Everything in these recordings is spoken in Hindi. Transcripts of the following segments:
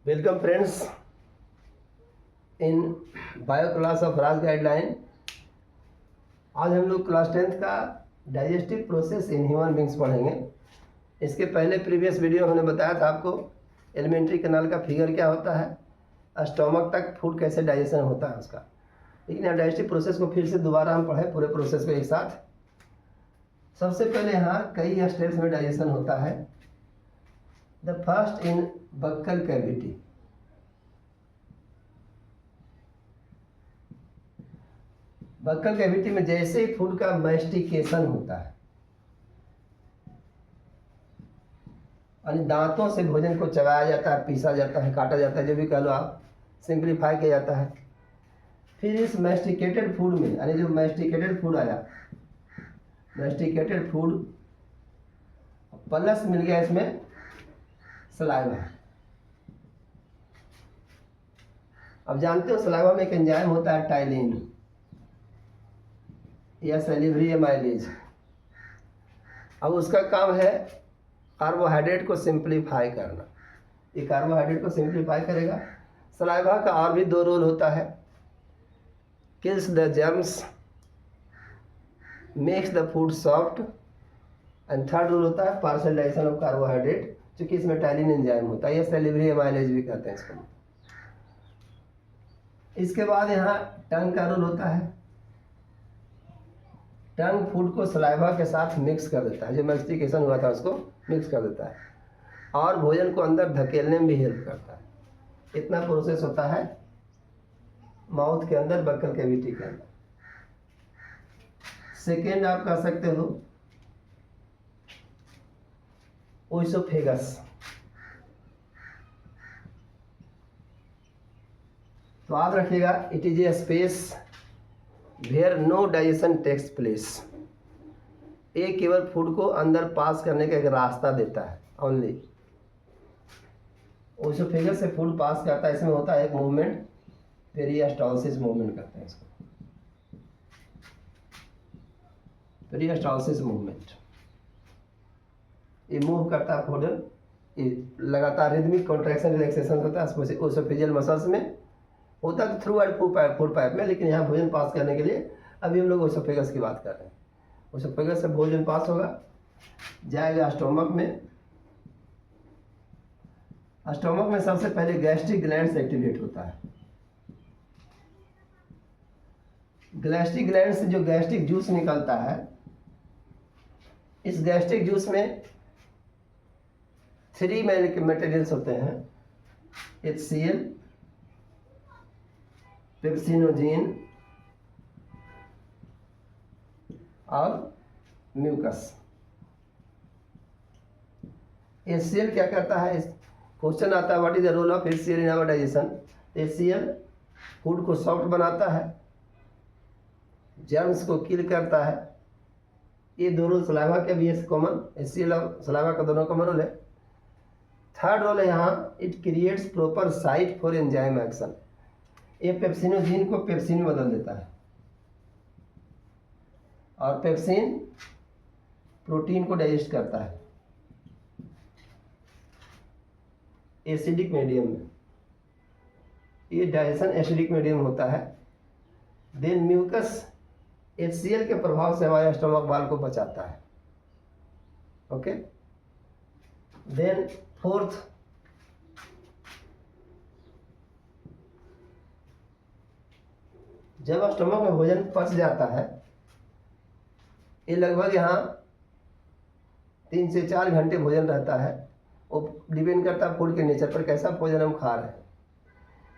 Welcome friends in bio class of Raj guideline. आज हम लोग क्लास 10th का digestive process in human beings पढ़ेंगे। इसके पहले प्रीवियस वीडियो हमने बताया था आपको एलिमेंट्री कैनाल का फिगर क्या होता है, स्टोमक तक फूड कैसे डाइजेशन होता है उसका। लेकिन यहाँ डाइजेस्टिव प्रोसेस को फिर से दोबारा हम पढ़े पूरे प्रोसेस को एक साथ। सबसे पहले यहाँ कई स्टेप्स में डाइजेशन होता है। The first in buccal cavity. Buccal cavity में जैसे ही फूड का मैस्टिकेशन होता है, यानी दांतों से भोजन को चबाया जाता है, पीसा जाता है, काटा जाता है, जो भी कह लो आप, सिंप्लीफाई किया जाता है। फिर इस मैस्टिकेटेड फूड में, यानी जो मैस्टिकेटेड फूड आया, मैस्टिकेटेड फूड प्लस मिल गया इसमें सलाइवा। अब जानते हो सलाइवा में एक एंजाइम होता है टाइलिन या सैलिवरी एमाइलेज। अब उसका काम है कार्बोहाइड्रेट को सिंप्लीफाई करना। ये कार्बोहाइड्रेट को सिंप्लीफाई करेगा। सलाइवा का और भी दो रोल होता है, kills the germs, makes the food soft, and third role होता है पार्शियल डाइजेशन ऑफ कार्बोहाइड्रेट, क्योंकि इसमें टाइलिन एंजाइम होता है या सैलिवरी एमाइलेज भी कहते हैं इसको। इसके बाद यहाँ टंग का रोल होता है। टंग फूड को सलाइवा के साथ मिक्स कर देता है, जो मैस्टिकेशन हुआ था उसको मिक्स कर देता है और भोजन को अंदर धकेलने में भी हेल्प करता है। इतना प्रोसेस होता है माउथ के अंदर, बक्कल कैविटी के अंदर। सेकेंड आप कह सकते हो ओइसोफेगस। तो याद रखिएगा, it is a space where no digestion takes place. ये केवल फूड को अंदर पास करने का एक रास्ता देता है ओनली। ओइसोफेगस से फूड पास करता है, इसमें होता है एक मूवमेंट, पेरिस्टालसिस मूवमेंट करते हैं इसको, पेरिस्टालसिस मूवमेंट। ये मूव करता है फूड, ये लगातार रिदमिक कॉन्ट्रैक्शन रिलैक्सेशन होता है ओसोफेजियल मसल्स में। होता तो थ्रू आउट फूड पाइप में, लेकिन यहाँ भोजन पास करने के लिए अभी हम लोग ओसोफेगस की बात कर रहे हैं। ओसोफेगस से भोजन पास होगा, जाएगा स्टोमक में। स्टोमक में सबसे पहले गैस्ट्रिक ग्लैंड से एक्टिवेट होता है। गैस्ट्रिक ग्लैंड से जो गैस्ट्रिक जूस निकलता है, इस गैस्ट्रिक जूस में 3 मटेरियल्स होते हैं, HCl, पेप्सिनोजेन और म्यूकस। HCl क्या करता है, क्वेश्चन आता है what is the role of HCl in our digestion. HCl food को सॉफ्ट बनाता है, जर्म्स को किल करता है। ये दो रोल सलाइवा के भी है कॉमन, HCl और सलाइवा का दोनों कॉमन रोल है। थर्ड रोल है यहाँ, it creates proper site for enzyme action. ये पेप्सिनोजेन को पेप्सिन में बदल देता है, और पेप्सिन प्रोटीन को डाइजेस्ट करता है एसिडिक मीडियम में। ये डाइजेशन एसिडिक मीडियम होता है। देन म्यूकस HCl के प्रभाव से हमारे स्टमक वाल को बचाता है। ओके, देन फोर्थ, जब स्टमक में भोजन पच जाता है, ये लगभग यहाँ 3 से 4 घंटे भोजन रहता है। वो डिपेंड करता है फूड के नेचर पर, कैसा भोजन हम खा रहे हैं।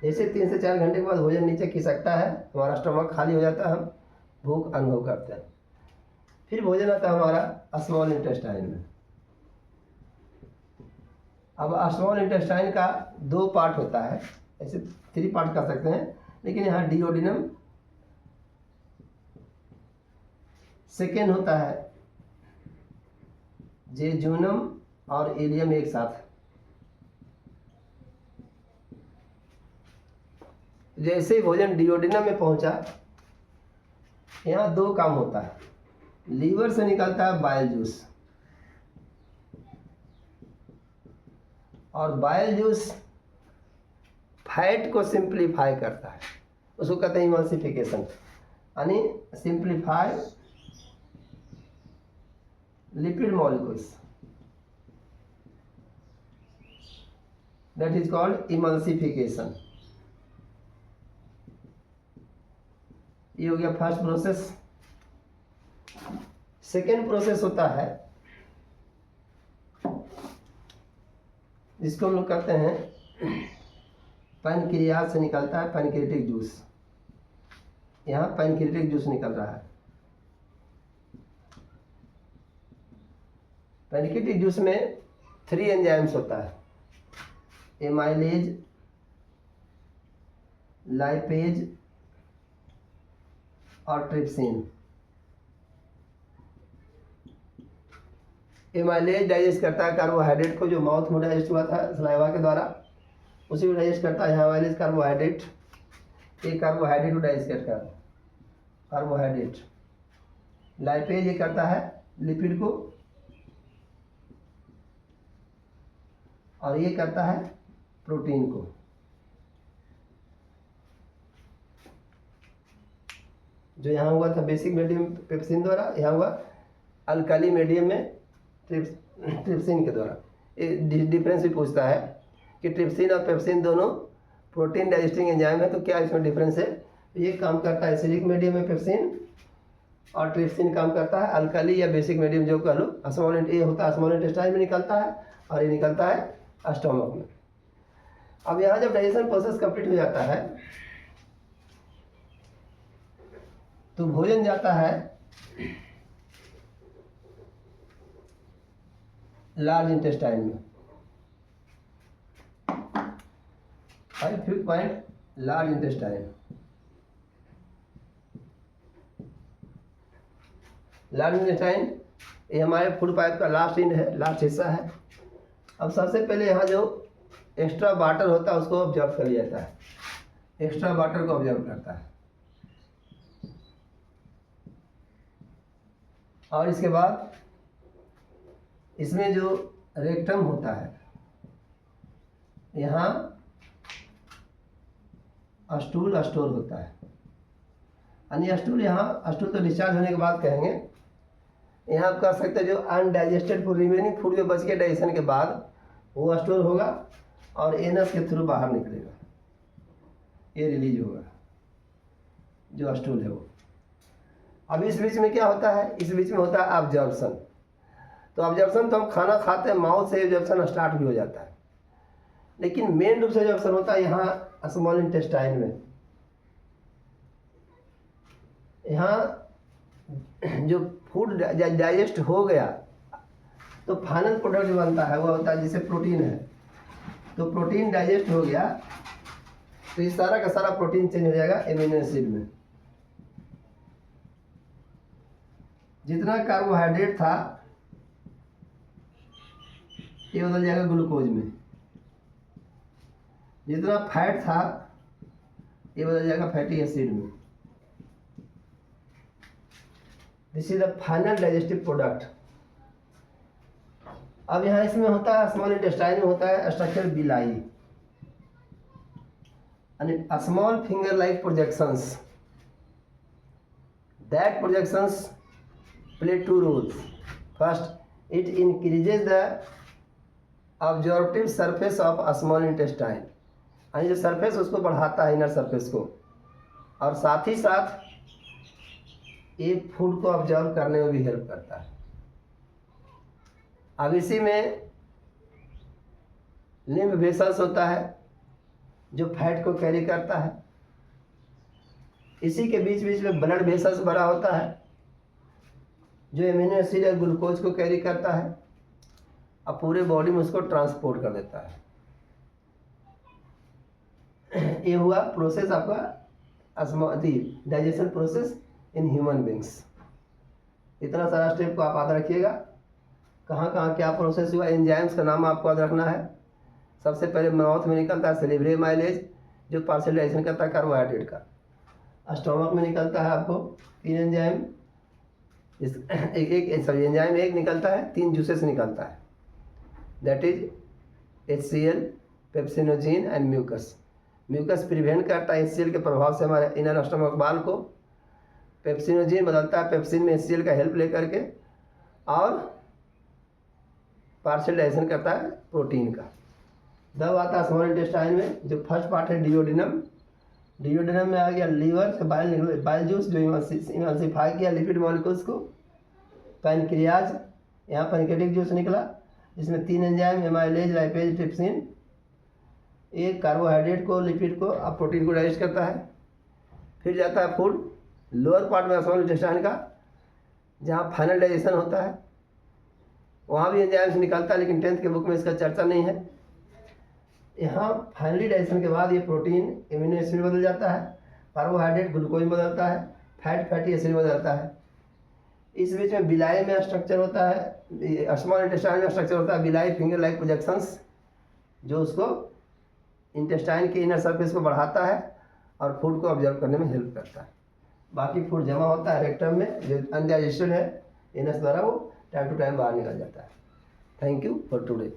जैसे 3 से 4 घंटे के बाद भोजन नीचे खिसकता है, हमारा स्टमक खाली हो जाता है, हम भूख अनुभव करते हैं। फिर भोजन आता है हमारा स्मॉल इंटेस्टाइन में। अब स्मॉल इंटेस्टाइन का 2 पार्ट होता है, ऐसे 3 पार्ट कर सकते हैं, लेकिन यहाँ डिओडिनम, सेकेंड होता है जेजुनम और इलियम एक साथ। जैसे ही भोजन डिओडिनम में पहुंचा, यहाँ 2 काम होता है। लीवर से निकलता है बाइल जूस, और बाइल जूस फैट को सिंप्लीफाई करता है, उसको कहते हैं इमल्सिफिकेशन, यानी simplify lipid molecules, that is called emulsification. ये हो गया फर्स्ट प्रोसेस। सेकेंड प्रोसेस होता है जिसको हम लोग कहते हैं पैनक्रियाज से निकलता है पैनक्रियाटिक जूस। यहाँ पैनक्रियाटिक जूस निकल रहा है। पैनक्रियाटिक जूस में 3 एंजाइम्स होता है, एमाइलेज, लाइपेज और ट्रिप्सिन। एमाइलेज डाइजेस्ट करता है कार्बोहाइड्रेट को, जो माउथ में डाइजेस्ट हुआ था सलाइवा के द्वारा, उसी को डाइजेस्ट करता है। एमाइलेज कार्बोहाइड्रेट, एक कार्बोहाइड्रेट को डाइजेस्ट करता है कार्बोहाइड्रेट। लाइपेज ये करता है लिपिड को, और ये करता है प्रोटीन को। जो यहाँ हुआ था बेसिक मीडियम पेप्सिन द्वारा, यहाँ हुआ अल्काली मीडियम में ट्रिप्सिन के द्वारा। ये डिफरेंस भी पूछता है कि ट्रिप्सिन और पेप्सिन दोनों प्रोटीन डाइजेस्टिंग एंजाइम है, तो क्या इसमें डिफरेंस है। तो ये काम करता है एसिडिक मीडियम में पेप्सिन, और ट्रिप्सिन काम करता है अल्काली या बेसिक मीडियम जो कह लो स्मॉल। ये होता है स्मॉल इंटेस्टाइन में निकलता है, और ये निकलता है स्टोमक में। अब यहाँ जब डाइजेशन प्रोसेस कंप्लीट हो जाता है तो भोजन जाता है लार्ज इंटेस्टाइन में। 5th point, large intestine. Large intestine ये हमारे फूड पाइप का लास्ट एंड है, लास्ट हिस्सा है। अब सबसे पहले यहाँ जो एक्स्ट्रा वाटर होता है उसको ऑब्जर्व कर लिया जाता है, एक्स्ट्रा वाटर को ऑब्जर्व करता है। और इसके बाद इसमें जो रेक्टम होता है, यहाँ स्टूल स्टोर होता है, यानी स्टूल यहाँ स्टूल तो डिस्चार्ज होने के बाद कहेंगे। यहाँ आप कह सकते हैं जो अनडाइजेस्टेड फूड रिमेनिंग फूड में बच के डाइजेशन के बाद वो स्टोर होगा और एनस के थ्रू बाहर निकलेगा, ये रिलीज होगा जो स्टूल है वो। अब इस बीच में क्या होता है, इस बीच में होता है ऑब्जर्प्शन। तो ऑब्जर्प्शन तो हम खाना खाते हैं, माउथ से ऑब्जर्प्शन स्टार्ट भी हो जाता है, लेकिन मेन रूप से ऑब्जर्प्शन होता है यहाँ स्मॉल इंटेस्टाइन में। यहाँ जो फूड डाइजेस्ट हो गया तो फाइनल प्रोडक्ट जो बनता है वो होता है जैसे प्रोटीन है, तो प्रोटीन डाइजेस्ट हो गया तो ये सारा का सारा प्रोटीन चेंज हो जाएगा एमिनो एसिड में। जितना कार्बोहाइड्रेट था ये बदल जाएगा ग्लूकोज में, जितना फैट था ये बदल जाएगा फैटी एसिड में। This is the final digestive product. अब यहाँ इसमें होता है स्मॉल इंटेस्टाइन में होता है स्ट्रक्चर बिलाई, यानी small finger like projections. That projections play 2 roles. First, it increases the absorptive surface of a small intestine, यानी जो सरफेस उसको बढ़ाता है, इनर सरफेस को, और साथ ही साथ ये फूड को ऑब्जर्व करने में भी हेल्प करता है। अब इसी में लिम्फ वेसल्स होता है जो फैट को कैरी करता है। इसी के बीच बीच में ब्लड वेसल्स बड़ा होता है जो एमिनो एसिड या ग्लूकोज को कैरी करता है और पूरे बॉडी में उसको ट्रांसपोर्ट कर देता है। ये हुआ प्रोसेस आपका digestion process in human beings. इतना सारा स्टेप को आप याद रखिएगा, कहाँ कहाँ क्या प्रोसेस हुआ। एंजाइम्स का नाम आपको याद रखना है। सबसे पहले माउथ में निकलता है सेरेब्रल एमाइलेज जो पार्शियल डाइजेशन करता है कार्बोहाइड्रेट का। स्टोमक में निकलता है आपको 3 एंजाइम, एंजाइम एक निकलता है, 3 जूसेस निकलता है, that is HCl, pepsinogen and mucus. Mucus prevent करता है HCl के प्रभाव से हमारे इनर स्टमक वाल को। पेप्सिनोजिन बदलता है पेप्सिन में HCl का हेल्प लेकर के, और पार्शियल डाइजेशन करता है प्रोटीन का। दब आता है स्मॉल इंटेस्टाइन में। जो फर्स्ट पार्ट है डिओडिनम, डिओडिनम में आ गया लीवर से बाइल निकल, बाइल जूस जो इमल्सिफाई किया लिपिड मॉलिक्यूल्स को। पैनक्रियाज, यहाँ पैनक्रेटिक जूस निकला जिसमें 3 एंजाइम एमाइलेज, लाइपेज, ट्रिप्सिन, एक कार्बोहाइड्रेट को, लिपिड को और प्रोटीन को डाइजेस्ट करता है। फिर जाता है फूड, लोअर पार्ट में स्मॉल इंटेस्टाइन का, जहाँ फाइनल डाइजेशन होता है, वहाँ भी एंजाइम से निकलता है, लेकिन 10th के बुक में इसका चर्चा नहीं है। यहाँ फाइनली डाइजेशन के बाद ये प्रोटीन एमिनो एसिड बदल जाता है, कार्बोहाइड्रेट ग्लूकोज बदलता है, फैट फैटी एसिड बदलता है। इस बीच में बिलाई में स्ट्रक्चर होता है, स्मॉल इंटेस्टाइन में स्ट्रक्चर होता है बिलाई फिंगर लाइक प्रोजेक्शंस, जो उसको इंटेस्टाइन के इनर सरफेस को बढ़ाता है और फूड को ऑब्जर्व करने में हेल्प करता है। बाकी फूड जमा होता है रेक्टम में, जो अनडाइजेस्टेड है, एनस द्वारा वो टाइम टू टाइम बाहर निकल जाता है। Thank you for today.